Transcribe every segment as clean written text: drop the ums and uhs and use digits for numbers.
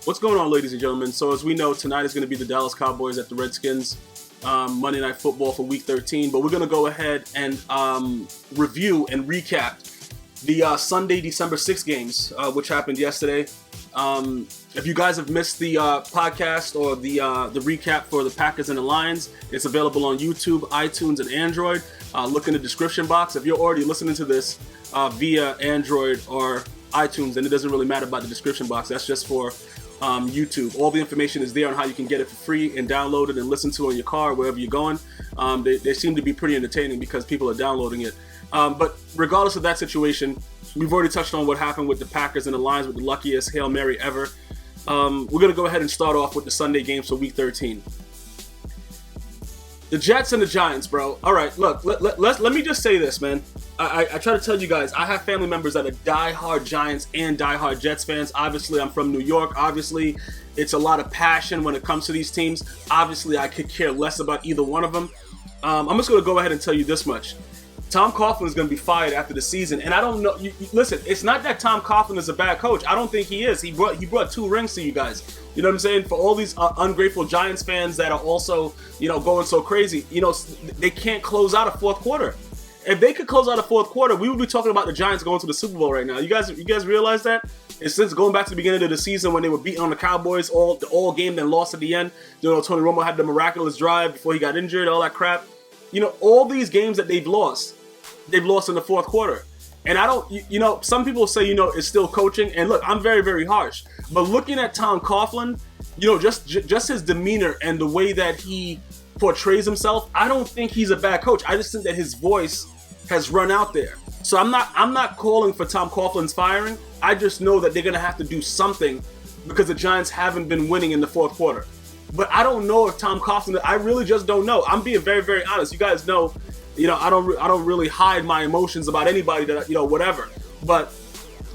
What's going on, ladies and gentlemen? So as we know, tonight is going to be the Dallas Cowboys at the Redskins, Monday Night Football for Week 13. But we're going to go ahead and review and recap the Sunday, December 6th games, which happened yesterday. If you guys have missed the podcast or the recap for the Packers and the Lions, it's available on YouTube, iTunes, and Android. Look in the description box. If you're already listening to this via Android or iTunes, then it doesn't really matter about the description box. That's just for YouTube. All the information is there on how you can get it for free and download it and listen to it in your car, wherever you're going. They seem to be pretty entertaining because people are downloading it. But regardless of that situation, we've already touched on what happened with the Packers and the Lions with the luckiest Hail Mary ever. We're going to go ahead and start off with the Sunday games for Week 13. The Jets and the Giants, bro. All right, look, let me just say this, man. I try to tell you guys, I have family members that are diehard Giants and diehard Jets fans. Obviously, I'm from New York. Obviously, it's a lot of passion when it comes to these teams. Obviously, I could care less about either one of them. I'm just going to go ahead and tell you this much. Tom Coughlin is going to be fired after the season, and I don't know. Listen, it's not that Tom Coughlin is a bad coach. I don't think he is. He brought 2 rings to you guys. You know what I'm saying? For all these ungrateful Giants fans that are also, going so crazy, they can't close out a fourth quarter. If they could close out a fourth quarter, we would be talking about the Giants going to the Super Bowl right now. You guys realize that? It's since going back to the beginning of the season when they were beating on the Cowboys all game, then lost at the end. Tony Romo had the miraculous drive before he got injured, all that crap. All these games that they've lost in the fourth quarter. And I don't, some people say, it's still coaching. And look, I'm very, very harsh. But looking at Tom Coughlin, just his demeanor and the way that he portrays himself, I don't think he's a bad coach. I just think that his voice has run out there. So I'm not calling for Tom Coughlin's firing. I just know that they're going to have to do something because the Giants haven't been winning in the fourth quarter. But I don't know if Tom Coughlin, I really just don't know. I'm being very, very honest. You guys know, I don't really hide my emotions about anybody that, whatever. But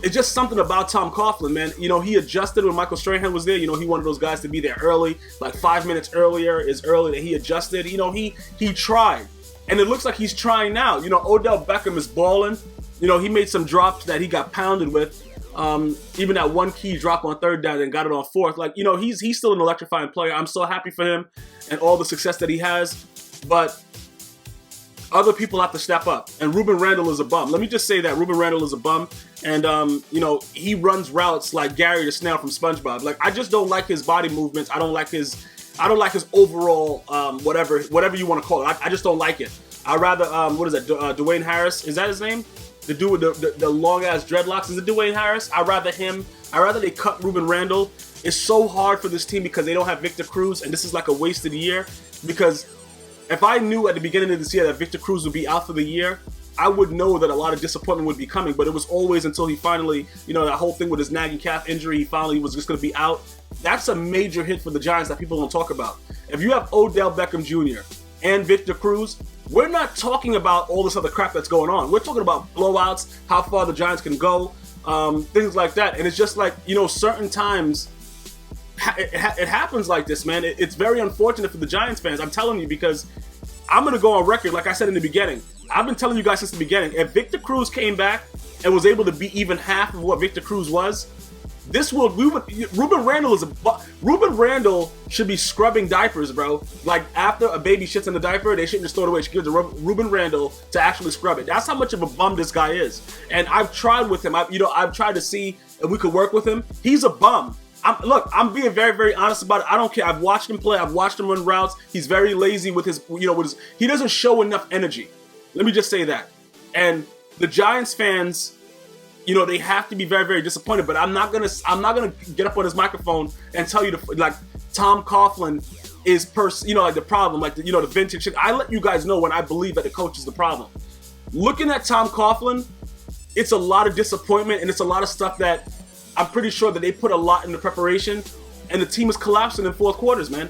it's just something about Tom Coughlin, man. He adjusted when Michael Strahan was there. He wanted those guys to be there early, like 5 minutes earlier is early that he adjusted. He tried. And it looks like he's trying now. Odell Beckham is balling. He made some drops that he got pounded with. Even that one key drop on third down and got it on fourth. He's still an electrifying player. I'm so happy for him and all the success that he has. But other people have to step up. And Ruben Randle is a bum. Let me just say that Ruben Randle is a bum. And, he runs routes like Gary the Snail from SpongeBob. I just don't like his body movements. I don't like his overall, whatever you want to call it. I just don't like it. I'd rather, what is that, Dwayne Harris? Is that his name? The dude with the long-ass dreadlocks? Is it Dwayne Harris? I'd rather they cut Ruben Randle. It's so hard for this team because they don't have Victor Cruz, and this is like a wasted year. Because if I knew at the beginning of this year that Victor Cruz would be out for the year, I would know that a lot of disappointment would be coming. But it was always until he finally, that whole thing with his nagging calf injury, he finally was just going to be out. That's a major hit for the Giants that people don't talk about. If you have Odell Beckham Jr. and Victor Cruz, we're not talking about all this other crap that's going on. We're talking about blowouts, how far the Giants can go, things like that. And it's just like, certain times it happens like this, man. It's very unfortunate for the Giants fans. I'm telling you, because I'm going to go on record, like I said in the beginning. I've been telling you guys since the beginning, if Victor Cruz came back and was able to be even half of what Victor Cruz was, Ruben Randle should be scrubbing diapers, bro. Like, after a baby shits in the diaper, they shouldn't just throw it away. She gives Ruben Randle to actually scrub it. That's how much of a bum this guy is. And I've tried with him. I've tried to see if we could work with him. He's a bum. I'm being very, very honest about it. I don't care. I've watched him play. I've watched him run routes. He's very lazy with his, he doesn't show enough energy. Let me just say that. And the Giants fans, they have to be very, very disappointed. But I'm not gonna get up on his microphone and tell you Tom Coughlin is the problem, the vintage shit. I let you guys know when I believe that the coach is the problem. Looking at Tom Coughlin, it's a lot of disappointment and it's a lot of stuff that I'm pretty sure that they put a lot in the preparation, and the team is collapsing in fourth quarters, man.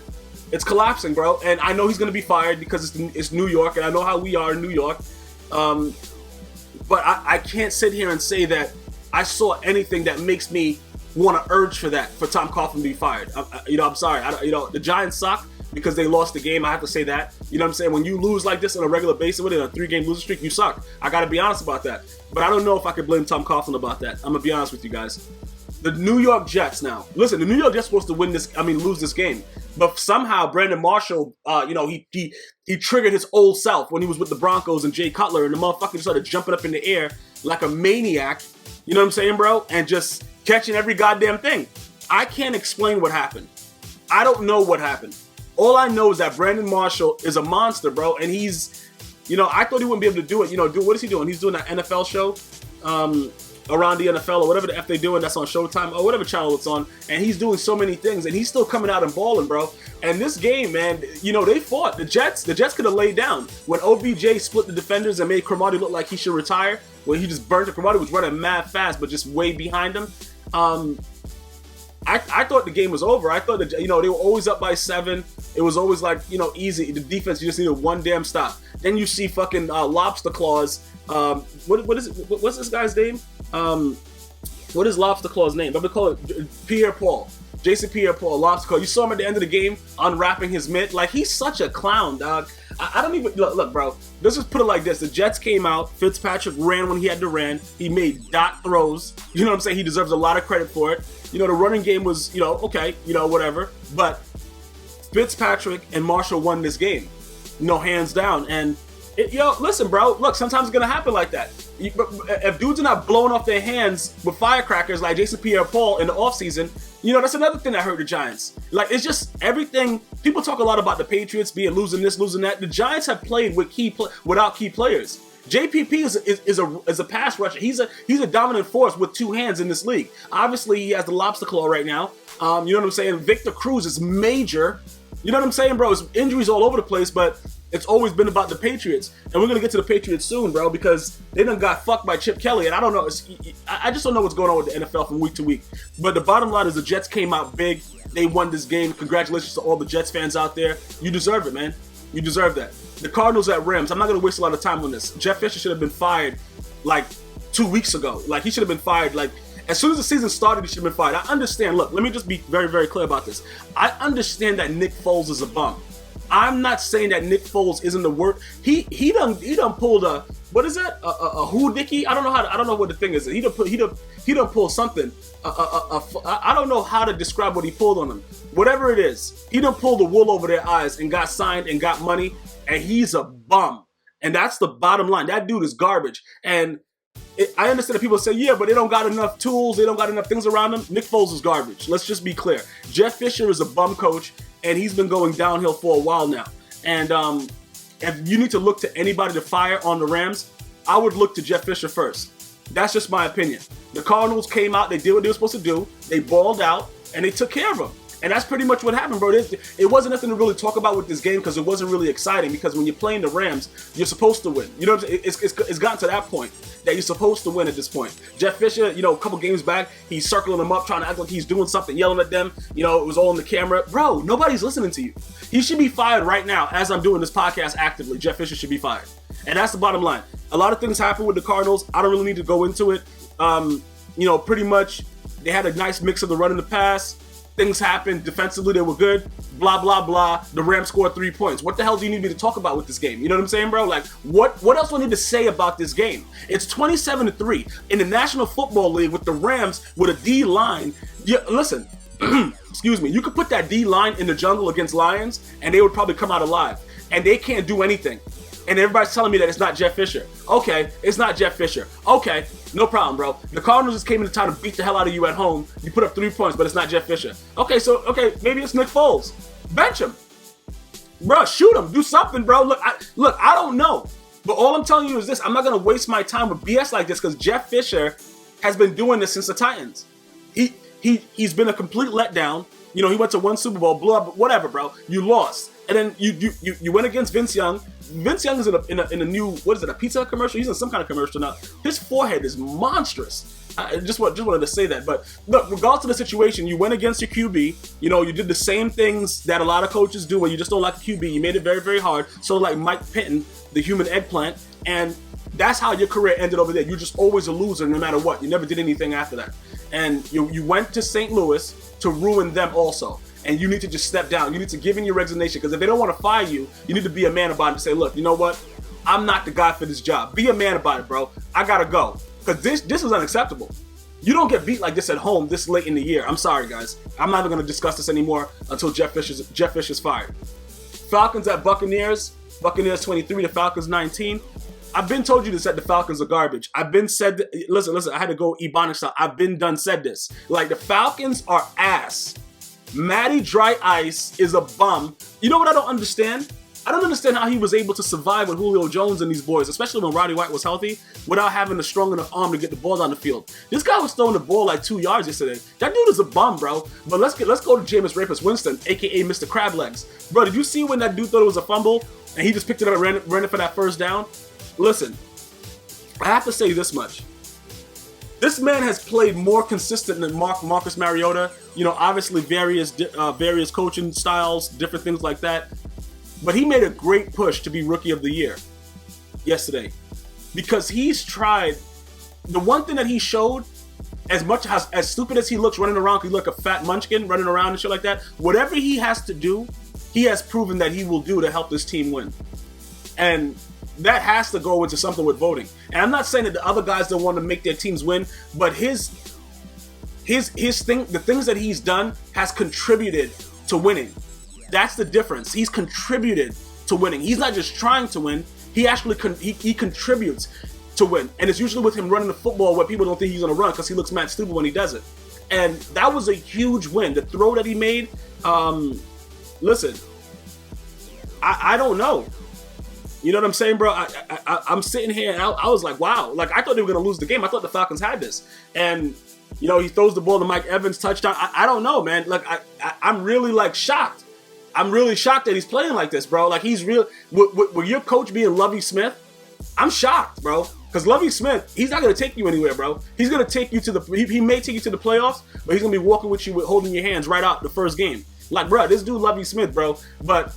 It's collapsing, bro. And I know he's gonna be fired because it's New York, and I know how we are in New York. But I can't sit here and say that I saw anything that makes me want to urge for Tom Coughlin to be fired. I'm sorry. The Giants suck because they lost the game. I have to say that. You know what I'm saying? When you lose like this on a regular basis with a 3-game losing streak, you suck. I got to be honest about that. But I don't know if I could blame Tom Coughlin about that. I'm going to be honest with you guys. The New York Jets now. Listen, the New York Jets supposed to lose this game. But somehow Brandon Marshall, he triggered his old self when he was with the Broncos and Jay Cutler, and the motherfucker started jumping up in the air like a maniac. You know what I'm saying, bro? And just catching every goddamn thing. I can't explain what happened. I don't know what happened. All I know is that Brandon Marshall is a monster, bro. And he's, I thought he wouldn't be able to do it. What is he doing? He's doing that NFL show. Around the NFL or whatever the F they doing that's on Showtime or whatever channel it's on, and he's doing so many things and he's still coming out and balling, bro. And this game, man, they fought. The Jets could have laid down. When OBJ split the defenders and made Cromartie look like he should retire, when he just burnt it, Cromartie was running mad fast but just way behind him. I thought the game was over. I thought that, they were always up by 7. It was always like, easy. The defense, you just needed one damn stop. Then you see fucking Lobster Claws. What is it? What's this guy's name? What is Lobster Claw's name? I'm gonna call it Pierre-Paul. Jason Pierre-Paul, Lobster Claw. You saw him at the end of the game unwrapping his mitt. Like, he's such a clown, dog. I don't even look, bro. Let's just put it like this: the Jets came out. Fitzpatrick ran when he had to run. He made dot throws. You know what I'm saying? He deserves a lot of credit for it. The running game was, okay, whatever. But Fitzpatrick and Marshall won this game, hands down. And listen, bro. Look, sometimes it's gonna happen like that. If dudes are not blowing off their hands with firecrackers like Jason Pierre-Paul in the offseason, that's another thing that hurt the Giants. Like, it's just everything. People talk a lot about the Patriots being losing this, losing that. The Giants have played with without key players. JPP is a pass rusher. He's a dominant force with 2 hands in this league. Obviously, he has the lobster claw right now. You know what I'm saying? Victor Cruz is major. You know what I'm saying, bro? It's injuries all over the place, but it's always been about the Patriots. And we're going to get to the Patriots soon, bro, because they done got fucked by Chip Kelly. And I don't know. I just don't know what's going on with the NFL from week to week. But the bottom line is the Jets came out big. They won this game. Congratulations to all the Jets fans out there. You deserve it, man. You deserve that. The Cardinals at Rams. I'm not going to waste a lot of time on this. Jeff Fisher should have been fired like 2 weeks ago. Like, he should have been fired like as soon as the season started. He should have been fired. I understand. Look, let me just be very, very clear about this. I understand that Nick Foles is a bum. I'm not saying that Nick Foles isn't the worst. He done pulled a, what is that? A hoodookie? I don't know what the thing is. He done pull something. I don't know how to describe what he pulled on them. Whatever it is, he done pulled the wool over their eyes and got signed and got money, and he's a bum. And that's the bottom line. That dude is garbage. And I understand that people say, yeah, but they don't got enough tools. They don't got enough things around them. Nick Foles is garbage. Let's just be clear. Jeff Fisher is a bum coach, and he's been going downhill for a while now. And if you need to look to anybody to fire on the Rams, I would look to Jeff Fisher first. That's just my opinion. The Cardinals came out. They did what they were supposed to do. They balled out, and they took care of them. And that's pretty much what happened, bro. It wasn't nothing to really talk about with this game because it wasn't really exciting, because when you're playing the Rams, you're supposed to win. You know what I'm saying? It's gotten to that point that you're supposed to win at this point. Jeff Fisher, a couple games back, he's circling them up, trying to act like he's doing something, yelling at them. It was all on the camera. Bro, nobody's listening to you. He should be fired right now as I'm doing this podcast actively. Jeff Fisher should be fired. And that's the bottom line. A lot of things happen with the Cardinals. I don't really need to go into it. Pretty much they had a nice mix of the run and the pass. Things happened. Defensively, they were good. Blah, blah, blah. The Rams scored 3 points. What the hell do you need me to talk about with this game? You know what I'm saying, bro? Like, what else do I need to say about this game? It's 27-3 in the National Football League with the Rams with a D-line. Yeah, listen, excuse me. You could put that D-line in the jungle against Lions, and they would probably come out alive. And they can't do anything. And everybody's telling me that it's not Jeff Fisher. Okay, it's not Jeff Fisher. Okay, no problem, bro. The Cardinals just came into town to beat the hell out of you at home. You put up 3 points, but it's not Jeff Fisher. Okay, maybe it's Nick Foles. Bench him. Bro, shoot him. Do something, bro. Look, I don't know. But all I'm telling you is this. I'm not going to waste my time with BS like this because Jeff Fisher has been doing this since the Titans. He's been a complete letdown. He went to 1 Super Bowl, blew up, whatever, bro. You lost. And then you went against Vince Young. Vince Young is in a new, what is it, a pizza commercial? He's in some kind of commercial now. His forehead is monstrous. I just wanted to say that. But look, regardless of the situation, you went against your QB. You did the same things that a lot of coaches do when you just don't like a QB. You made it very, very hard. So like Mike Pitton, the human eggplant, and that's how your career ended over there. You're just always a loser no matter what. You never did anything after that. And you went to St. Louis to ruin them also. And you need to just step down. You need to give in your resignation, because if they don't want to fire you, you need to be a man about it and say, look, you know what? I'm not the guy for this job. Be a man about it, bro. I gotta go. Because this is unacceptable. You don't get beat like this at home this late in the year. I'm sorry, guys. I'm not even going to discuss this anymore until Jeff Fish is fired. Falcons at Buccaneers. Buccaneers 23 to Falcons 19. I've been told you this, that the Falcons are garbage. I've been said, listen, I had to go Ebonics style. I've been done said this. Like, the Falcons are ass. Matty Dry Ice is a bum. You know what I don't understand? I don't understand how he was able to survive with Julio Jones and these boys, especially when Roddy White was healthy, without having a strong enough arm to get the ball down the field. This guy was throwing the ball like 2 yards yesterday. That dude is a bum, bro. But let's go to Jameis Rapist Winston, aka Mr. Crab Legs. Bro, did you see when that dude thought it was a fumble and he just picked it up and ran it for that first down? Listen, I have to say this much. This man has played more consistent than Marcus Mariota. You know, obviously various coaching styles, different things like that. But he made a great push to be Rookie of the Year yesterday, because he's tried. The one thing that he showed, as stupid as he looks running around, he look a fat munchkin running around and shit like that. Whatever he has to do, he has proven that he will do to help this team win, and that has to go into something with voting. And I'm not saying that the other guys don't want to make their teams win, but his thing, the things that he's done, has contributed to winning. That's the difference. He's contributed to winning. He's not just trying to win. He actually he contributes to win. And it's usually with him running the football where people don't think he's going to run because he looks mad stupid when he does it. And that was a huge win. The throw that he made, listen, I don't know. You know what I'm saying, bro? I'm sitting here and I was like, wow. Like, I thought they were going to lose the game. I thought the Falcons had this. And, you know, he throws the ball to Mike Evans, touchdown. I don't know, man. Like, I'm really, like, shocked. I'm really shocked that he's playing like this, bro. Like, he's real. With your coach being Lovie Smith, I'm shocked, bro. Because Lovie Smith, he's not going to take you anywhere, bro. He's going to take you to he may take you to the playoffs, but he's going to be walking with you holding your hands right out the first game. Like, bro, this dude Lovie Smith, bro. But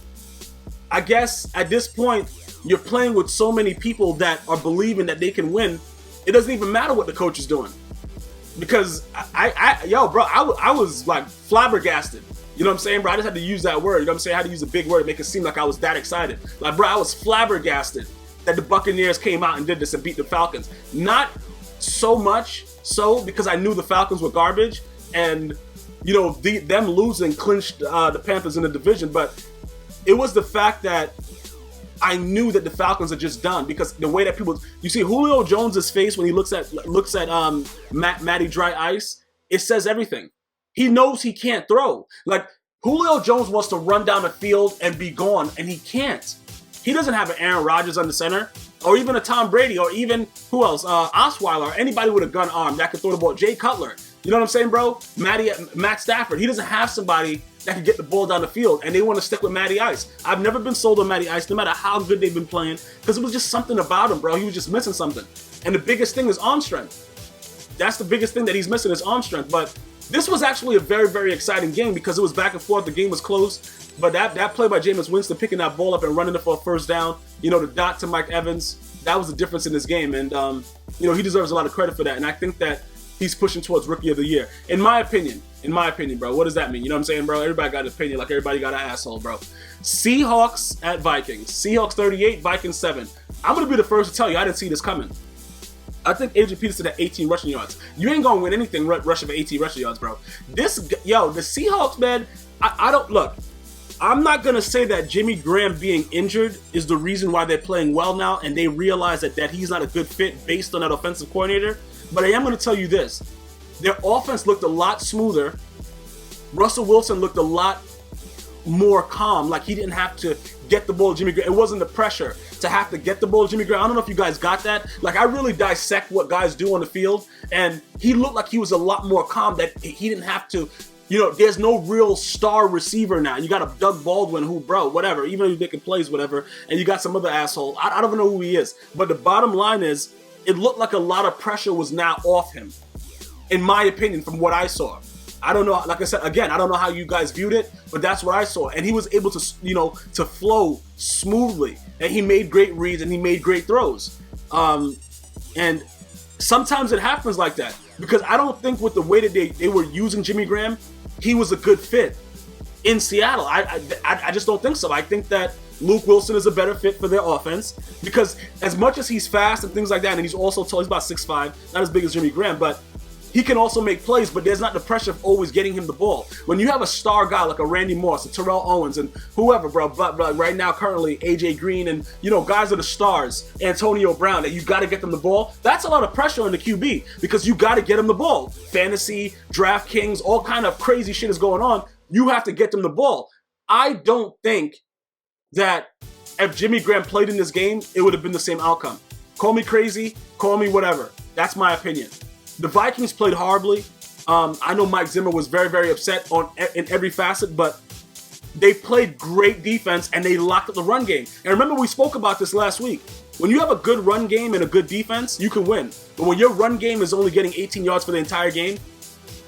I guess at this point, you're playing with so many people that are believing that they can win. It doesn't even matter what the coach is doing. Because I was like flabbergasted. You know what I'm saying, bro? I just had to use that word. You know what I'm saying? I had to use a big word to make it seem like I was that excited. Like, bro, I was flabbergasted that the Buccaneers came out and did this and beat the Falcons. Not so much so because I knew the Falcons were garbage and, you know, them losing clinched the Panthers in the division, but it was the fact that I knew that the Falcons are just done, because the way that people, you see Julio Jones's face when he looks at Matty Dry Ice, it says everything. He knows he can't throw. Like, Julio Jones wants to run down the field and be gone, and he can't. He doesn't have an Aaron Rodgers under center, or even a Tom Brady, or even, who else, Osweiler, or anybody with a gun arm that can throw the ball. Jay Cutler. You know what I'm saying, bro? Matt Stafford. He doesn't have somebody that can get the ball down the field, and they want to stick with Matty Ice. I've never been sold on Matty Ice, no matter how good they've been playing, because it was just something about him, bro. He was just missing something. And the biggest thing is arm strength. That's the biggest thing that he's missing, is arm strength. But this was actually a very, very exciting game because it was back and forth. The game was close. But that play by Jameis Winston, picking that ball up and running it for a first down, you know, the dot to Mike Evans, that was the difference in this game. And, you know, he deserves a lot of credit for that. And I think that he's pushing towards Rookie of the Year. In my opinion, bro. What does that mean? You know what I'm saying, bro? Everybody got an opinion, like everybody got an asshole, bro. Seahawks at Vikings. Seahawks 38, Vikings 7. I'm going to be the first to tell you, I didn't see this coming. I think Adrian Peterson had 18 rushing yards. You ain't going to win anything rushing for 18 rushing yards, bro. The Seahawks, man, I don't, look, I'm not going to say that Jimmy Graham being injured is the reason why they're playing well now, and they realize that he's not a good fit based on that offensive coordinator. But I am going to tell you this. Their offense looked a lot smoother. Russell Wilson looked a lot more calm. Like, he didn't have to get the ball to Jimmy Graham. It wasn't the pressure to have to get the ball to Jimmy Graham. I don't know if you guys got that. Like, I really dissect what guys do on the field. And he looked like he was a lot more calm, that he didn't have to, you know, there's no real star receiver now. You got a Doug Baldwin who, bro, whatever, even if he's making plays, whatever. And you got some other asshole. I don't even know who he is. But the bottom line is, it looked like a lot of pressure was now off him, in my opinion, from what I saw. I don't know, like I said, again, I don't know how you guys viewed it, but that's what I saw. And he was able to, you know, to flow smoothly. And he made great reads and he made great throws. And sometimes it happens like that, because I don't think with the way that they were using Jimmy Graham, he was a good fit in Seattle. I just don't think so. I think that Luke Wilson is a better fit for their offense, because as much as he's fast and things like that, and he's also tall, he's about 6'5", not as big as Jimmy Graham, but he can also make plays, but there's not the pressure of always getting him the ball. When you have a star guy like a Randy Moss, a Terrell Owens, and whoever, bro, but right now, currently, AJ Green, and, you know, guys are the stars, Antonio Brown, that you got to get them the ball, that's a lot of pressure on the QB, because you got to get them the ball. Fantasy, DraftKings, all kind of crazy shit is going on. You have to get them the ball. I don't think that if Jimmy Graham played in this game, it would have been the same outcome. Call me crazy, call me whatever. That's my opinion. The Vikings played horribly. I know Mike Zimmer was very, very upset in every facet, but they played great defense and they locked up the run game. And remember, we spoke about this last week. When you have a good run game and a good defense, you can win. But when your run game is only getting 18 yards for the entire game,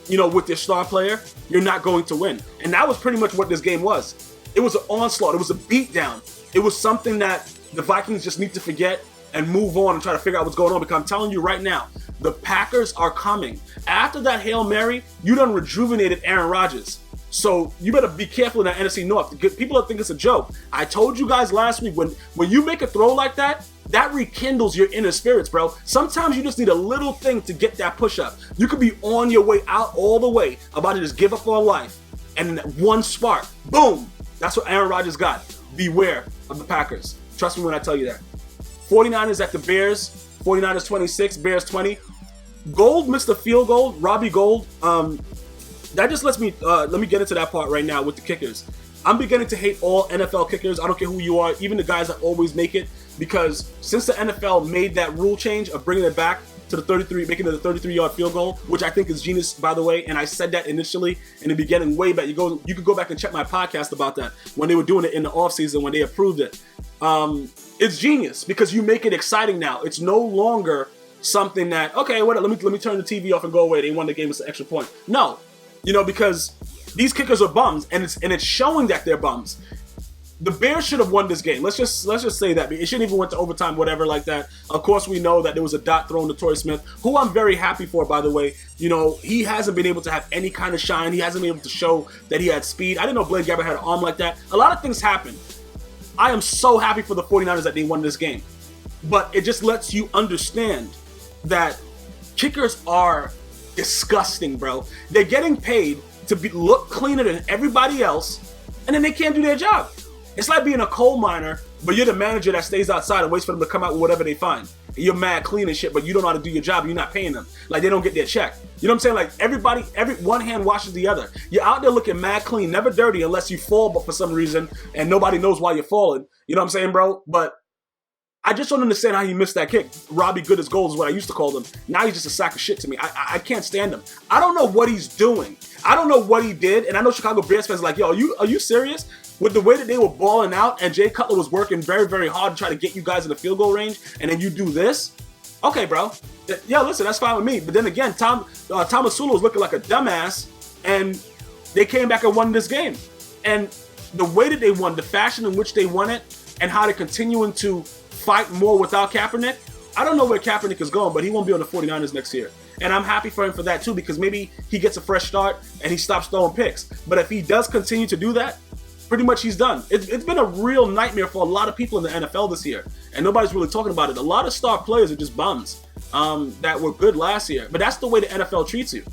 you know, with your star player, you're not going to win. And that was pretty much what this game was. It was an onslaught. It was a beatdown. It was something that the Vikings just need to forget and move on and try to figure out what's going on, because I'm telling you right now, the Packers are coming. After that Hail Mary, you done rejuvenated Aaron Rodgers. So you better be careful in that NFC North. People think it's a joke. I told you guys last week, when you make a throw like that, that rekindles your inner spirits, bro. Sometimes you just need a little thing to get that push up. You could be on your way out all the way, about to just give up on life. And in that one spark, boom, that's what Aaron Rodgers got. Beware of the Packers. Trust me when I tell you that. 49ers at the Bears. 49ers 26, Bears 20. Gold missed a field goal. Robbie Gold. That just lets me, let me get into that part right now with the kickers. I'm beginning to hate all NFL kickers. I don't care who you are, even the guys that always make it, because since the NFL made that rule change of bringing it back to the 33, making it a 33-yard field goal, which I think is genius, by the way, and I said that initially in the beginning, way back. You could go back and check my podcast about that, when they were doing it in the offseason, when they approved it. It's genius, because you make it exciting now. It's no longer something that, okay, let me turn the TV off and go away. They won the game with an extra point. No, you know, because these kickers are bums, and it's showing that they're bums. The Bears should have won this game. Let's just say that. It shouldn't even went to overtime, whatever, like that. Of course, we know that there was a dot thrown to Torrey Smith, who I'm very happy for, by the way. You know, he hasn't been able to have any kind of shine. He hasn't been able to show that he had speed. I didn't know Blaine Gabbert had an arm like that. A lot of things happen. I am so happy for the 49ers that they won this game. But it just lets you understand that kickers are disgusting, bro. They're getting paid to look cleaner than everybody else, and then they can't do their job. It's like being a coal miner, but you're the manager that stays outside and waits for them to come out with whatever they find. And you're mad clean and shit, but you don't know how to do your job. You're not paying them. Like, they don't get their check. You know what I'm saying? Like, every one hand washes the other. You're out there looking mad clean, never dirty unless you fall, but for some reason, and nobody knows why you're falling. You know what I'm saying, bro? But I just don't understand how he missed that kick. Robbie Good as gold is what I used to call him. Now he's just a sack of shit to me. I can't stand him. I don't know what he's doing. I don't know what he did. And I know Chicago Bears fans are like, yo, are you serious? With the way that they were balling out and Jay Cutler was working very, very hard to try to get you guys in the field goal range, and then you do this? Okay, bro. Yeah, listen, that's fine with me. But then again, Tomasula was looking like a dumbass, and they came back and won this game. And the way that they won, the fashion in which they won it, and how they're continuing to fight more without Kaepernick, I don't know where Kaepernick is going, but he won't be on the 49ers next year. And I'm happy for him for that too, because maybe he gets a fresh start and he stops throwing picks. But if he does continue to do that, pretty much he's done. It's been a real nightmare for a lot of people in the NFL this year, and nobody's really talking about it. A lot of star players are just bums that were good last year, but that's the way the NFL treats you.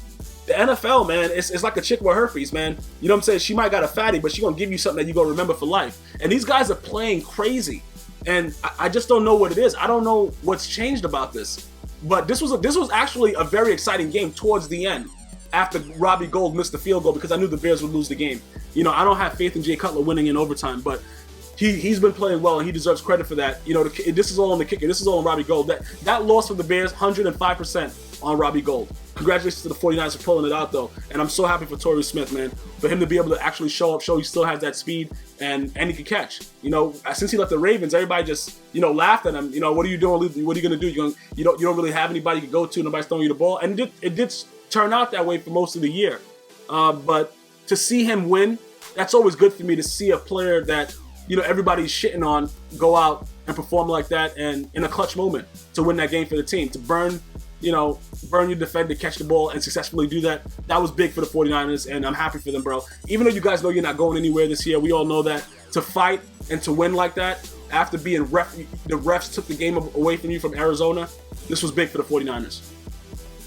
The NFL, man, it's like a chick with herpes, man. You know what I'm saying? She might got a fatty, but she gonna give you something that you gonna remember for life. And these guys are playing crazy, and I just don't know what it is. I don't know what's changed about this. But this was actually a very exciting game towards the end, after Robbie Gold missed the field goal, because I knew the Bears would lose the game. You know, I don't have faith in Jay Cutler winning in overtime, but he's been playing well, and he deserves credit for that. You know, this is all on the kicker. This is all on Robbie Gold. That loss for the Bears, 105% on Robbie Gold. Congratulations to the 49ers for pulling it out, though. And I'm so happy for Torrey Smith, man, for him to be able to actually show he still has that speed, and he can catch. You know, since he left the Ravens, everybody just, you know, laughed at him. You know, what are you doing? What are you going to do? You don't really have anybody you can go to. Nobody's throwing you the ball. And it did turn out that way for most of the year. But to see him win, that's always good for me, to see a player that, you know, everybody's shitting on go out and perform like that, and in a clutch moment to win that game for the team, to burn your defender, catch the ball, and successfully do that. That was big for the 49ers, and I'm happy for them, bro. Even though you guys know you're not going anywhere this year, we all know that. To fight and to win like that, after being the refs took the game away from you from Arizona, this was big for the 49ers.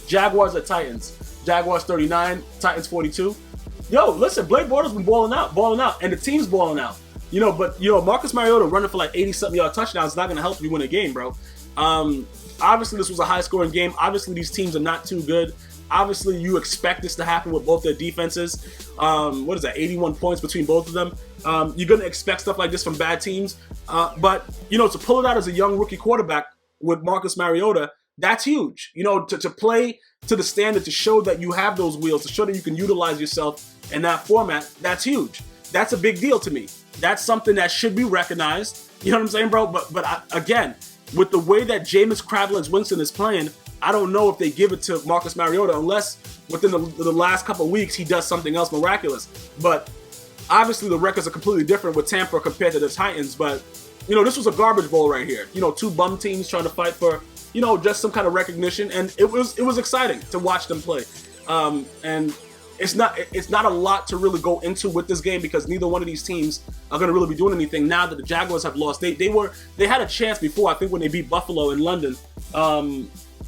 Jaguars at Titans. Jaguars 39, Titans 42. Yo, listen, Blake Bortles been balling out, and the team's balling out. But Marcus Mariota running for like 80-something yard touchdowns is not going to help you win a game, bro. Obviously, this was a high-scoring game. Obviously, these teams are not too good. Obviously, you expect this to happen with both their defenses. 81 points between both of them. You're going to expect stuff like this from bad teams. But to pull it out as a young rookie quarterback with Marcus Mariota, that's huge. To play to the standard, to show that you have those wheels, to show that you can utilize yourself in that format, that's huge. That's a big deal to me. That's something that should be recognized. You know what I'm saying, bro? But again, with the way that Jameis Winston is playing, I don't know if they give it to Marcus Mariota unless within the last couple of weeks he does something else miraculous. But obviously the records are completely different with Tampa compared to the Titans. But this was a garbage bowl right here. Two bum teams trying to fight for just some kind of recognition, and it was exciting to watch them play. And it's not a lot to really go into with this game because neither one of these teams are going to really be doing anything now that the Jaguars have lost. They had a chance before, I think, when they beat Buffalo in London,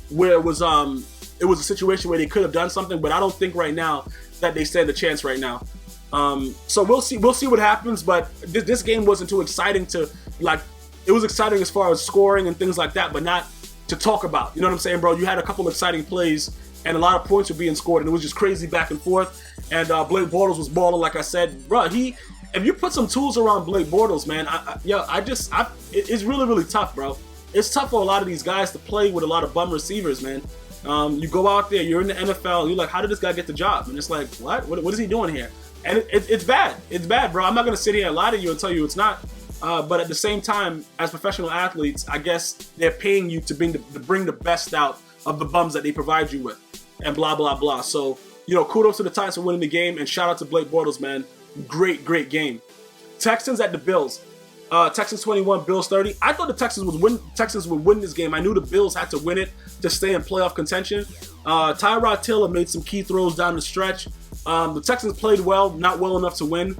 where it was a situation where they could have done something, but I don't think right now that they stand a chance right now. So we'll see what happens, but this game wasn't too exciting to, like, it was exciting as far as scoring and things like that, but not to talk about. You know what I'm saying, bro? You had a couple exciting plays and a lot of points were being scored, and it was just crazy back and forth. And Blake Bortles was balling, like I said, bro. If you put some tools around Blake Bortles, man, it's really, really tough, bro. It's tough for a lot of these guys to play with a lot of bum receivers, man. You go out there, you're in the NFL, and you're like, how did this guy get the job? And it's like, what is he doing here? And it's bad. It's bad, bro. I'm not going to sit here and lie to you and tell you it's not. But at the same time, as professional athletes, I guess they're paying you to bring the best out of the bums that they provide you with, and blah, blah, blah. So, kudos to the Titans for winning the game, and shout out to Blake Bortles, man. Great, great game. Texans at the Bills. Texans 21, Bills 30. I thought the Texans would win this game. I knew the Bills had to win it to stay in playoff contention. Tyrod Taylor made some key throws down the stretch. The Texans played well, not well enough to win.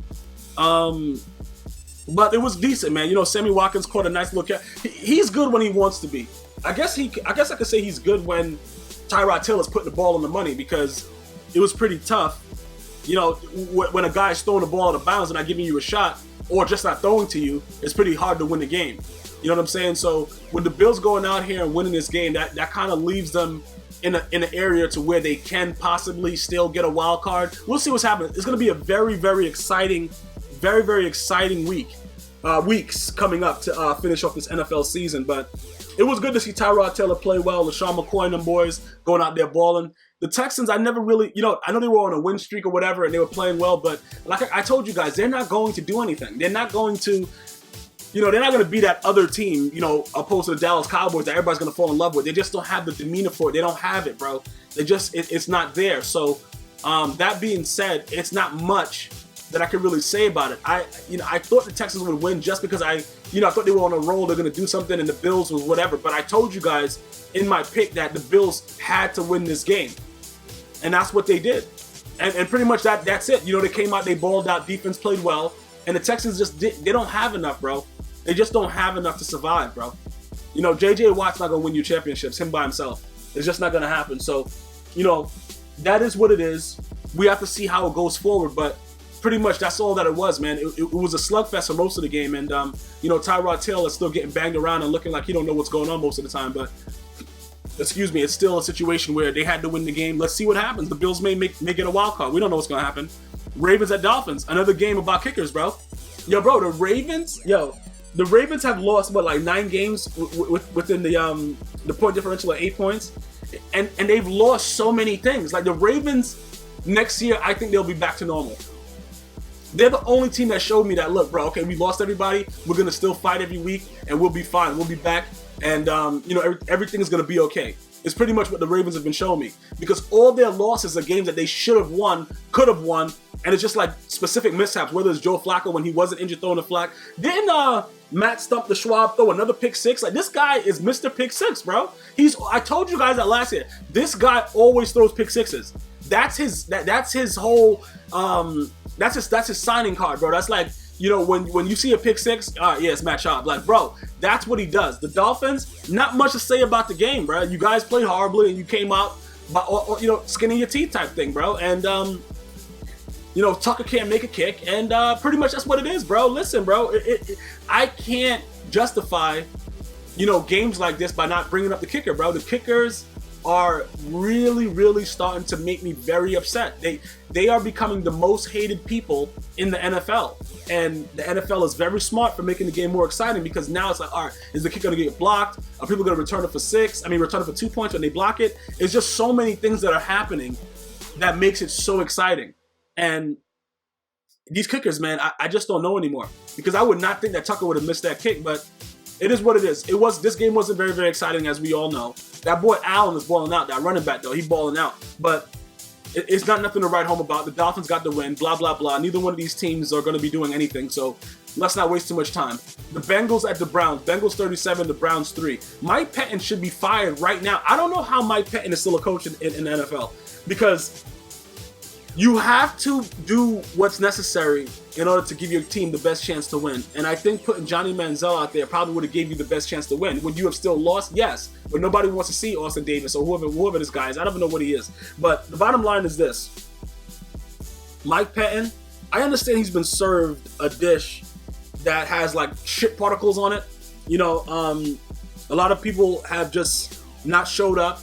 But it was decent, man. Sammy Watkins caught a nice little catch. He's good when he wants to be. I guess I could say he's good when Tyrod Taylor's putting the ball on the money, because it was pretty tough. When a guy's throwing the ball out of bounds and not giving you a shot, or just not throwing to you, it's pretty hard to win the game. You know what I'm saying? So when the Bills going out here and winning this game, that kind of leaves them in an area to where they can possibly still get a wild card. We'll see what's happening. It's going to be a very, very exciting weeks coming up to finish off this NFL season. But it was good to see Tyrod Taylor play well. LaShawn McCoy and them boys going out there balling. The Texans, I never really, I know they were on a win streak or whatever and they were playing well, but like I told you guys, they're not going to do anything. They're not going to, they're not going to be that other team, opposed to the Dallas Cowboys that everybody's going to fall in love with. They just don't have the demeanor for it. They don't have it, bro. It's not there. So that being said, it's not much that I can really say about it. I thought the Texans would win just because I thought they were on a roll. They're going to do something, and the Bills was whatever. But I told you guys in my pick that the Bills had to win this game, and that's what they did. And pretty much that's it. They came out, they balled out, defense played well, and the Texans they don't have enough, bro. They just don't have enough to survive, bro. J.J. Watt's not going to win you championships, him by himself. It's just not going to happen. So, that is what it is. We have to see how it goes forward, but pretty much that's all that it was, man. It was a slugfest for most of the game, and Tyrod Taylor is still getting banged around and looking like he don't know what's going on most of the time, but it's still a situation where they had to win the game. Let's see what happens. The Bills may get a wild card. We don't know what's going to happen. Ravens at Dolphins, another game about kickers, bro. Bro, the Ravens have lost, 9 games within the point differential of 8 points, and they've lost so many things. Like the Ravens, next year, I think they'll be back to normal. They're the only team that showed me that, look, bro, okay, we lost everybody. We're going to still fight every week, and we'll be fine. We'll be back, and, everything is going to be okay. It's pretty much what the Ravens have been showing me, because all their losses are games that they should have won, could have won, and it's just like specific mishaps, whether it's Joe Flacco when he wasn't injured throwing the flag. Didn't Matt Stump the Schwab throw another pick six? Like, this guy is Mr. Pick Six, bro. I told you guys that last year. This guy always throws pick sixes. That's his whole... That's his signing card, bro. That's like, when you see a pick six, it's Matt Schaub. Like, bro, that's what he does. The Dolphins, not much to say about the game, bro. You guys played horribly and you came out or skinning your teeth type thing, bro. And Tucker can't make a kick, and pretty much that's what it is, bro. Listen, bro, I can't justify games like this by not bringing up the kicker, bro. The kickers are really, really starting to make me very upset. They are becoming the most hated people in the NFL. And the NFL is very smart for making the game more exciting, because now it's like, all right, is the kicker going to get blocked? Are people going to return it for 2 points when they block it? It's just so many things that are happening that makes it so exciting. And these kickers, man, I just don't know anymore, because I would not think that Tucker would have missed that kick, but it is what it is. This game wasn't very, very exciting, as we all know. That boy Allen is balling out. That running back, though, he's balling out. But it's not nothing to write home about. The Dolphins got the win, blah, blah, blah. Neither one of these teams are going to be doing anything, so let's not waste too much time. The Bengals at the Browns. Bengals 37, the Browns 3. Mike Pettin should be fired right now. I don't know how Mike Pettin is still a coach in the NFL, because you have to do what's necessary in order to give your team the best chance to win. And I think putting Johnny Manziel out there probably would have gave you the best chance to win. Would you have still lost? Yes. But nobody wants to see Austin Davis or whoever this guy is. I don't even know what he is. But the bottom line is this. Mike Pettin, I understand he's been served a dish that has like shit particles on it. A lot of people have just not showed up.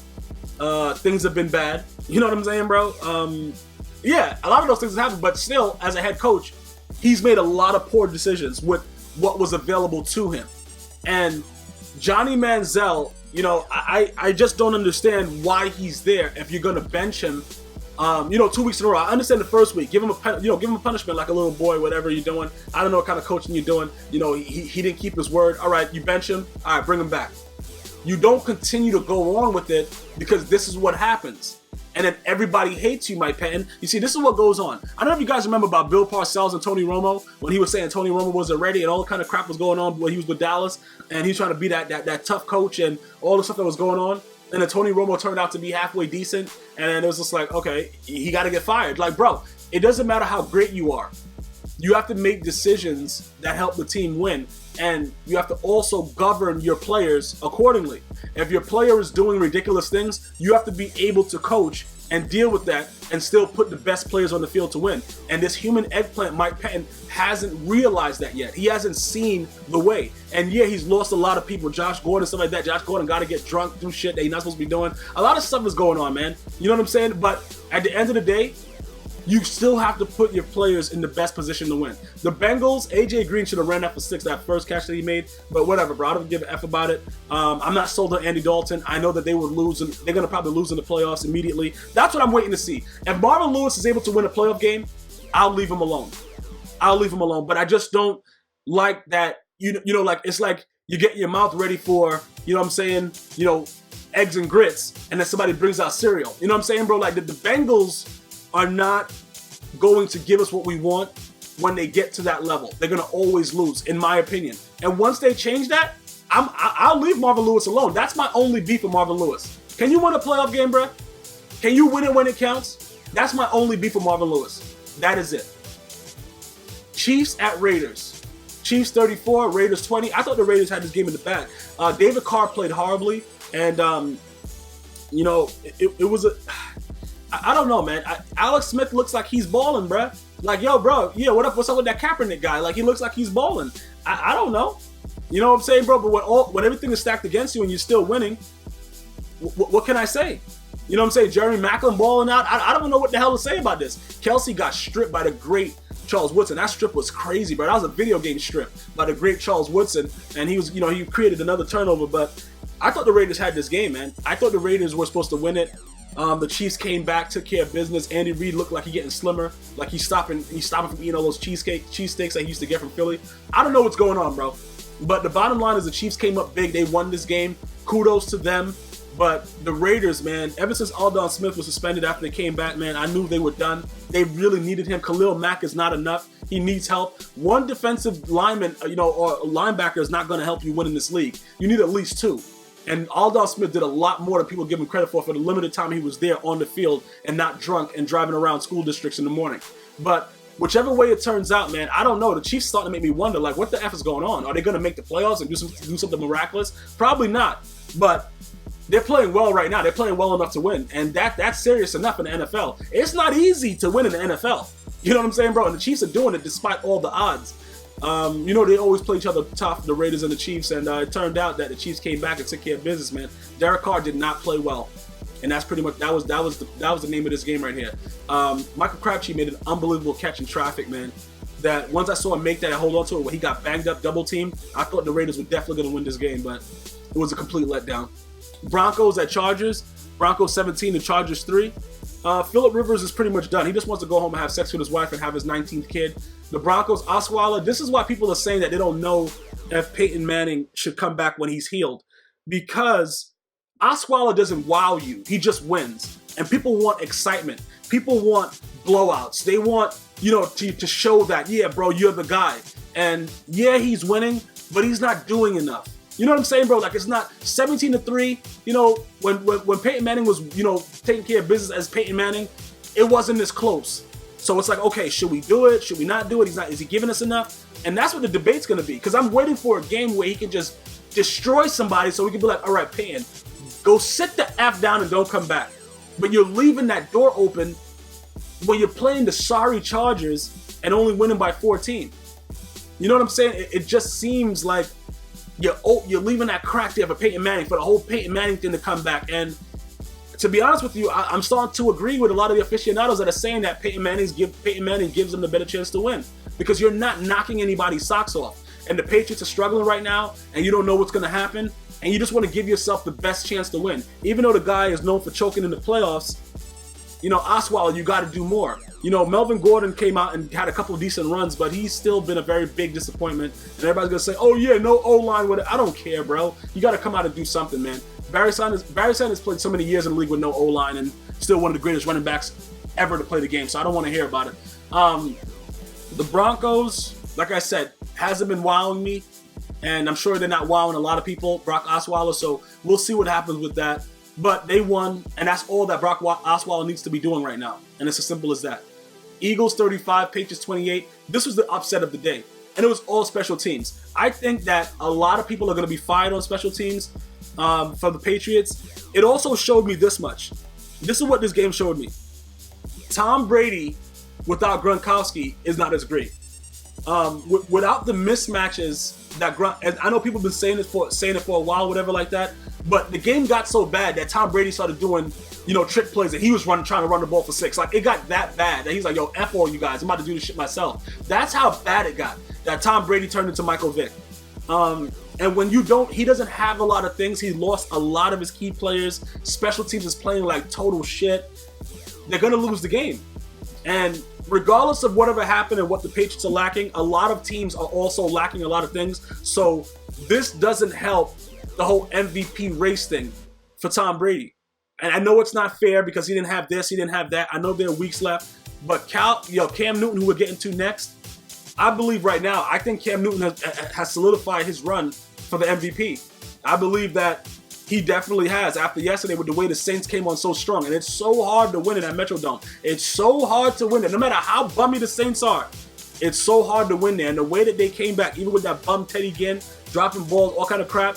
Things have been bad. You know what I'm saying, bro? Yeah, a lot of those things have happened, but still, as a head coach, he's made a lot of poor decisions with what was available to him. And Johnny Manziel, I just don't understand why he's there if you're gonna bench him. 2 weeks in a row. I understand the first week, give him a punishment like a little boy, whatever you're doing. I don't know what kind of coaching you're doing. He didn't keep his word. All right, you bench him. All right, bring him back. You don't continue to go on with it, because this is what happens. And then everybody hates you, Mike Pettin. You see, this is what goes on. I don't know if you guys remember about Bill Parcells and Tony Romo, when he was saying Tony Romo wasn't ready and all the kind of crap was going on when he was with Dallas, and he was trying to be that tough coach and all the stuff that was going on. And then Tony Romo turned out to be halfway decent, and then it was just like, okay, he got to get fired. Like, bro, it doesn't matter how great you are. You have to make decisions that help the team win, and you have to also govern your players accordingly. If your player is doing ridiculous things, you have to be able to coach and deal with that and still put the best players on the field to win. And this human eggplant, Mike Pettin, hasn't realized that yet. He hasn't seen the way. And yeah, he's lost a lot of people. Josh Gordon, stuff like that. Josh Gordon got to get drunk, do shit that he's not supposed to be doing. A lot of stuff is going on, man. You know what I'm saying? But at the end of the day, you still have to put your players in the best position to win. The Bengals, AJ Green should have ran that for 6, that first catch that he made. But whatever, bro. I don't give a F about it. I'm not sold on Andy Dalton. I know that they would lose, and they're going to probably lose in the playoffs immediately. That's what I'm waiting to see. If Marvin Lewis is able to win a playoff game, I'll leave him alone. But I just don't like that, like, it's like you get your mouth ready for, eggs and grits, and then somebody brings out cereal. You know what I'm saying, bro? Like, the Bengals are not going to give us what we want when they get to that level. They're going to always lose, in my opinion. And once they change that, I'll leave Marvin Lewis alone. That's my only beef with Marvin Lewis. Can you win a playoff game, bro? Can you win it when it counts? That's my only beef with Marvin Lewis. That is it. Chiefs at Raiders. Chiefs 34, Raiders 20. I thought the Raiders had this game in the bag. David Carr played horribly, and it was a... I don't know, man. Alex Smith looks like he's balling, bruh. Like, yo, bro, yeah, what's up with that Kaepernick guy? Like, he looks like he's balling. I don't know. You know what I'm saying, bro? But when everything is stacked against you and you're still winning, what can I say? You know what I'm saying? Jeremy Maclin balling out. I don't know what the hell to say about this. Kelsey got stripped by the great Charles Woodson. That strip was crazy, bro. That was a video game strip by the great Charles Woodson. And he was, he created another turnover. But I thought the Raiders had this game, man. I thought the Raiders were supposed to win it. The Chiefs came back, took care of business. Andy Reid looked like he's getting slimmer, like he's stopping from eating all those cheesesteaks that he used to get from Philly. I don't know what's going on, bro. But the bottom line is the Chiefs came up big. They won this game. Kudos to them. But the Raiders, man, ever since Aldon Smith was suspended after they came back, man, I knew they were done. They really needed him. Khalil Mack is not enough. He needs help. One defensive lineman, or linebacker is not going to help you win in this league. You need at least 2. And Aldon Smith did a lot more than people give him credit for the limited time he was there on the field and not drunk and driving around school districts in the morning. But whichever way it turns out, man, I don't know. The Chiefs starting to make me wonder, like, what the F is going on? Are they going to make the playoffs and do something miraculous? Probably not. But they're playing well right now. They're playing well enough to win, and that's serious enough in the NFL. It's not easy to win in the NFL. You know what I'm saying, bro? And the Chiefs are doing it despite all the odds. You know, they always play each other tough, the Raiders and the Chiefs, and it turned out that the Chiefs came back and took care of business, man. Derek Carr did not play well, and that's pretty much that was the name of this game right here. Michael Crabtree made an unbelievable catch in traffic, man. That once I saw him make that and hold on to it when he got banged up, double team, I thought the Raiders were definitely going to win this game, but it was a complete letdown. Broncos at Chargers. Broncos 17, the Chargers 3. Phillip Rivers is pretty much done. He just wants to go home and have sex with his wife and have his 19th kid. The Broncos, Osweiler, this is why people are saying that they don't know if Peyton Manning should come back when he's healed. Because Osweiler doesn't wow you. He just wins. And people want excitement. People want blowouts. They want, you know, to show that, yeah, bro, you're the guy. And yeah, he's winning, but he's not doing enough. You know what I'm saying, bro? Like, it's not 17-3. You know, when Peyton Manning was, you know, taking care of business as Peyton Manning, it wasn't this close. So it's like, okay, should we do it? Should we not do it? Is he giving us enough? And that's what the debate's going to be. Because I'm waiting for a game where he can just destroy somebody so we can be like, all right, Peyton, go sit the F down and don't come back. But you're leaving that door open when you're playing the sorry Chargers and only winning by 14. You know what I'm saying? It just seems like you're leaving that crack there for Peyton Manning, for the whole Peyton Manning thing to come back. And to be honest with you, I'm starting to agree with a lot of the aficionados that are saying that Peyton Manning gives them the better chance to win, because you're not knocking anybody's socks off. And the Patriots are struggling right now, and you don't know what's going to happen, and you just want to give yourself the best chance to win. Even though the guy is known for choking in the playoffs, you know, Osweiler, you got to do more. You know, Melvin Gordon came out and had a couple of decent runs, but he's still been a very big disappointment. And everybody's going to say, oh, yeah, no O-line with it. I don't care, bro. You got to come out and do something, man. Barry Sanders played so many years in the league with no O-line and still one of the greatest running backs ever to play the game, so I don't want to hear about it. The Broncos, like I said, hasn't been wowing me, and I'm sure they're not wowing a lot of people, Brock Osweiler, so we'll see what happens with that. But they won, and that's all that Brock Osweiler needs to be doing right now, and it's as simple as that. Eagles 35, Patriots 28. This was the upset of the day, and it was all special teams. I think that a lot of people are going to be fired on special teams for the Patriots. It also showed me this much. This is what this game showed me. Tom Brady without Gronkowski is not as great. Without the mismatches that and I know people have been saying it for a while, whatever like that, but the game got so bad that Tom Brady started doing, you know, trick plays, and he was trying to run the ball for 6. Like, it got that bad that he's like, yo, F all you guys, I'm about to do this shit myself. That's how bad it got, that Tom Brady turned into Michael Vick. And when he doesn't have a lot of things. He lost a lot of his key players. Special teams is playing like total shit. They're going to lose the game. And regardless of whatever happened and what the Patriots are lacking, a lot of teams are also lacking a lot of things. So this doesn't help the whole MVP race thing for Tom Brady. And I know it's not fair because he didn't have this, he didn't have that. I know there are weeks left. But Cam Newton, who we're getting to next, I believe right now, I think Cam Newton has solidified his run for the MVP. I believe that he definitely has, after yesterday with the way the Saints came on so strong. And it's so hard to win in that Metrodome. It's so hard to win it. No matter how bummy the Saints are, it's so hard to win there. And the way that they came back, even with that bum Teddy Ginn, dropping balls, all kind of crap,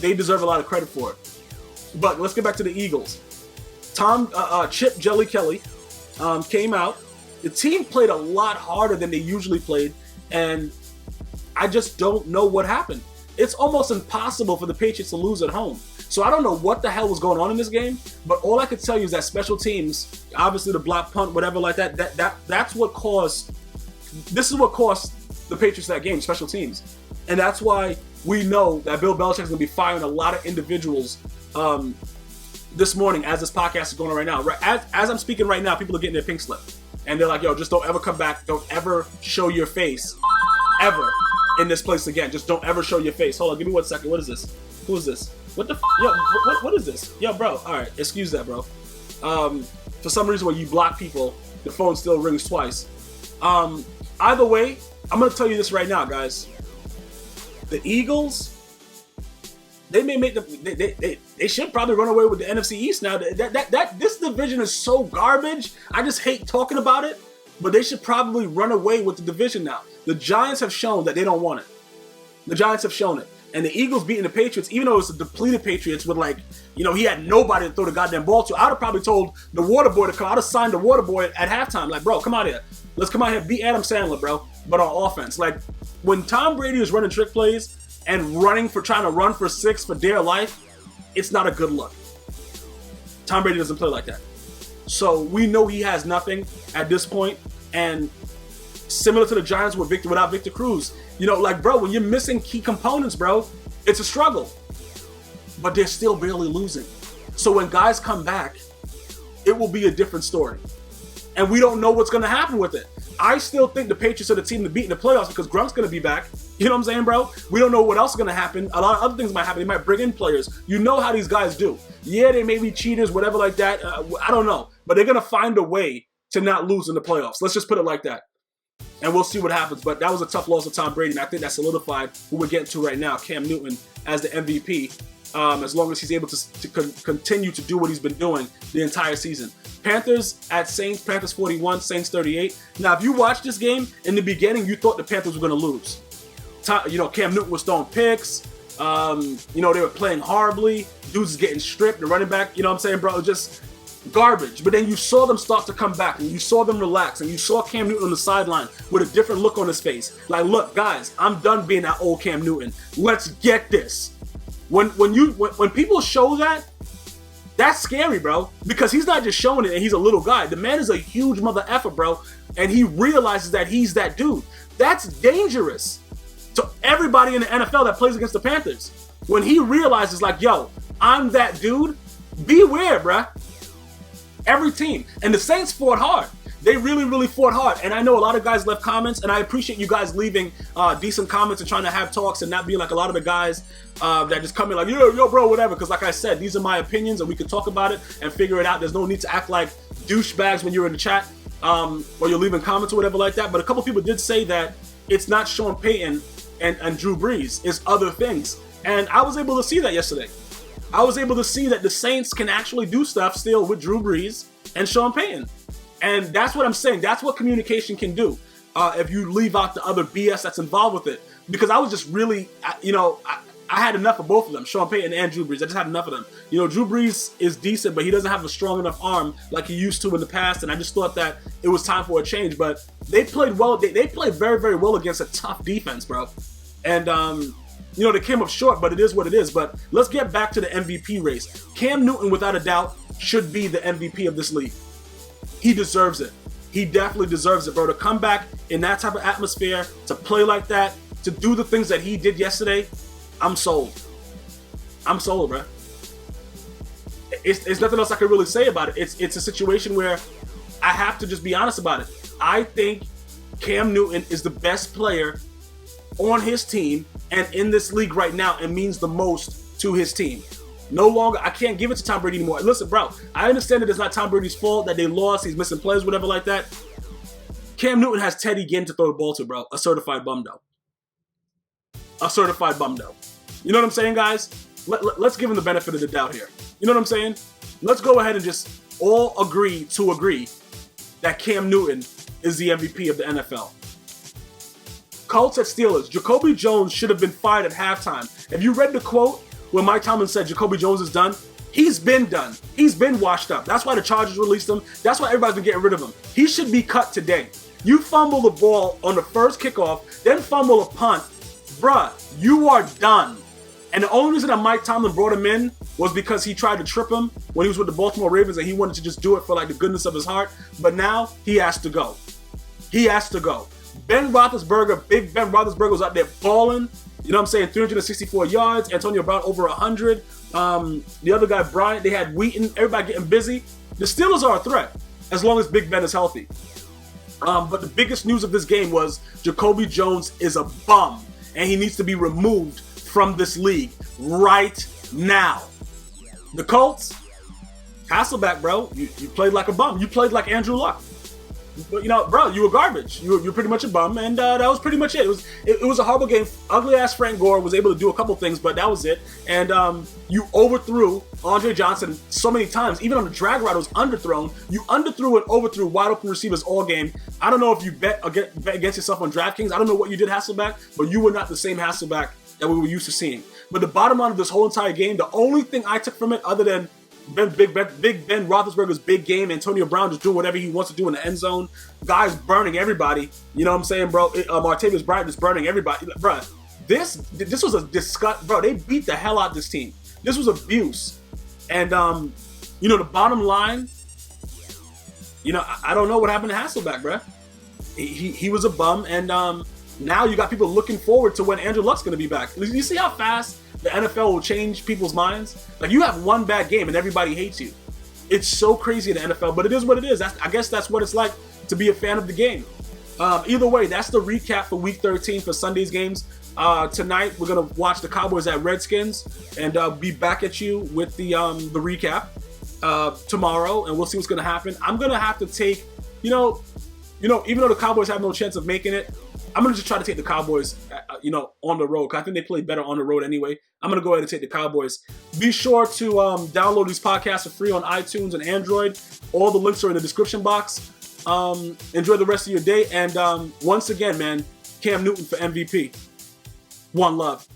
they deserve a lot of credit for it. But let's get back to the Eagles. Chip Jelly Kelly came out. The team played a lot harder than they usually played, and I just don't know what happened. It's almost impossible for the Patriots to lose at home. So I don't know what the hell was going on in this game, but all I can tell you is that special teams, obviously the block punt, whatever like that, that's what caused, this is what cost the Patriots that game, special teams. And that's why we know that Bill Belichick is going to be firing a lot of individuals this morning as this podcast is going on right now. As I'm speaking right now, people are getting their pink slip. And they're like, yo, just don't ever come back. Don't ever show your face ever in this place again. Just don't ever show your face. Hold on, give me 1 second. What is this? Who is this? What the yo, what is this? Yo, bro. All right, excuse that, bro. For some reason, when you block people, the phone still rings twice. Either way, I'm going to tell you this right now, guys. The Eagles, they may make they should probably run away with the NFC East now. This division is so garbage. I just hate talking about it, but they should probably run away with the division now. The Giants have shown that they don't want it. The Giants have shown it. and the Eagles beating the Patriots, even though it's a depleted Patriots with like, he had nobody to throw the goddamn ball to, I would have probably told the water boy to come. I would have signed the water boy at halftime. Like, bro, come out here. Let's come out here, beat Adam Sandler, bro. But on offense, like when Tom Brady is running trick plays and trying to run for 6 for dear life, it's not a good look. Tom Brady doesn't play like that. So we know he has nothing at this point, and similar to the Giants without Victor Cruz, like, bro, when you're missing key components, bro, it's a struggle. But they're still barely losing. So when guys come back, it will be a different story. And we don't know what's going to happen with it. I still think the Patriots are the team to beat in the playoffs because Grunk's going to be back. You know what I'm saying, bro? We don't know what else is going to happen. A lot of other things might happen. They might bring in players. You know how these guys do. Yeah, they may be cheaters, whatever like that. I don't know. But they're going to find a way to not lose in the playoffs. Let's just put it like that. And we'll see what happens. But that was a tough loss of Tom Brady, and I think that solidified who we're getting to right now, Cam Newton, as the MVP, as long as he's able to continue to do what he's been doing the entire season. Panthers at Saints, Panthers 41, Saints 38. Now, if you watch this game, in the beginning, you thought the Panthers were going to lose. Cam Newton was throwing picks. They were playing horribly. Dudes is getting stripped. The running back, you know what I'm saying, bro, just garbage. But then you saw them start to come back, and you saw them relax, and you saw Cam Newton on the sideline with a different look on his face. Like, look, guys, I'm done being that old Cam Newton. Let's get this. When people show that, that's scary, bro, because he's not just showing it and he's a little guy. The man is a huge mother effer, bro, and he realizes that he's that dude. That's dangerous to everybody in the NFL that plays against the Panthers. When he realizes, like, yo, I'm that dude, beware, bruh. Every team. And the Saints fought hard. They really, really fought hard. And I know a lot of guys left comments, and I appreciate you guys leaving decent comments and trying to have talks and not being like a lot of the guys that just come in like, yo, bro, whatever. Because like I said, these are my opinions, and we can talk about it and figure it out. There's no need to act like douchebags when you're in the chat or you're leaving comments or whatever like that. But a couple people did say that it's not Sean Payton and Drew Brees. It's other things. And I was able to see that yesterday. I was able to see that the Saints can actually do stuff still with Drew Brees and Sean Payton. And that's what I'm saying. That's what communication can do if you leave out the other BS that's involved with it. Because I was just really, I had enough of both of them, Sean Payton and Drew Brees. I just had enough of them. Drew Brees is decent, but he doesn't have a strong enough arm like he used to in the past. And I just thought that it was time for a change. But they played well. They played very, very well against a tough defense, bro. And, they came up short, but it is what it is. But let's get back to the MVP race. Cam Newton, without a doubt, should be the MVP of this league. He deserves it. He definitely deserves it, bro. To come back in that type of atmosphere, to play like that, to do the things that he did yesterday, I'm sold. I'm sold, bro. It's nothing else I can really say about it. It's a situation where I have to just be honest about it. I think Cam Newton is the best player on his team and in this league right now, and means the most to his team. No longer, I can't give it to Tom Brady anymore. Listen, bro, I understand that it's not Tom Brady's fault that they lost. He's missing plays, whatever like that. Cam Newton has Teddy Ginn to throw the ball to, bro. A certified bum, though. A certified bum, though. You know what I'm saying, guys? Let's give him the benefit of the doubt here. You know what I'm saying? Let's go ahead and just all agree that Cam Newton is the MVP of the NFL. Colts at Steelers. Jacoby Jones should have been fired at halftime. Have you read the quote where Mike Tomlin said Jacoby Jones is done? He's been done. He's been washed up. That's why the Chargers released him. That's why everybody's been getting rid of him. He should be cut today. You fumble the ball on the first kickoff, then fumble a punt. Bruh, you are done. And the only reason that Mike Tomlin brought him in was because he tried to trip him when he was with the Baltimore Ravens, and he wanted to just do it for like the goodness of his heart. But now he has to go. He has to go. Ben Roethlisberger, big Ben Roethlisberger was out there balling. You know what I'm saying? 364 yards. Antonio Brown over 100. The other guy, Bryant, they had Wheaton. Everybody getting busy. The Steelers are a threat as long as Big Ben is healthy. But the biggest news of this game was Jacoby Jones is a bum, and he needs to be removed from this league right now. The Colts, Hasselbeck, bro, you played like a bum. You played like Andrew Luck. But, bro, you were garbage. You were pretty much a bum, and that was pretty much it. It was a horrible game. Ugly-ass Frank Gore was able to do a couple things, but that was it. And you overthrew Andre Johnson so many times. Even on the drag route, it was underthrown. You underthrew and overthrew wide-open receivers all game. I don't know if you bet against yourself on DraftKings. I don't know what you did, Hasselbeck, but you were not the same Hasselbeck that we were used to seeing. But the bottom line of this whole entire game, the only thing I took from it, other than Big Ben Roethlisberger's big game, Antonio Brown just doing whatever he wants to do in the end zone, guys burning everybody. You know what I'm saying, bro? Martavis Bryant is burning everybody, bro. This was a disgust, bro. They beat the hell out of this team. This was abuse, and you know, the bottom line, you know, I don't know what happened to Hasselbeck, bro. He was a bum, and now you got people looking forward to when Andrew Luck's going to be back. You see how fast the NFL will change people's minds? Like, you have one bad game and everybody hates you. It's so crazy in the NFL, but it is what it is. I guess that's what it's like to be a fan of the game. Either way, that's the recap for Week 13 for Sunday's games. Tonight, we're going to watch the Cowboys at Redskins, and be back at you with the recap tomorrow, and we'll see what's going to happen. I'm going to have to take, you know, even though the Cowboys have no chance of making it, I'm going to just try to take the Cowboys, on the road, because I think they play better on the road anyway. I'm going to go ahead and take the Cowboys. Be sure to download these podcasts for free on iTunes and Android. All the links are in the description box. Enjoy the rest of your day. And once again, man, Cam Newton for MVP. One love.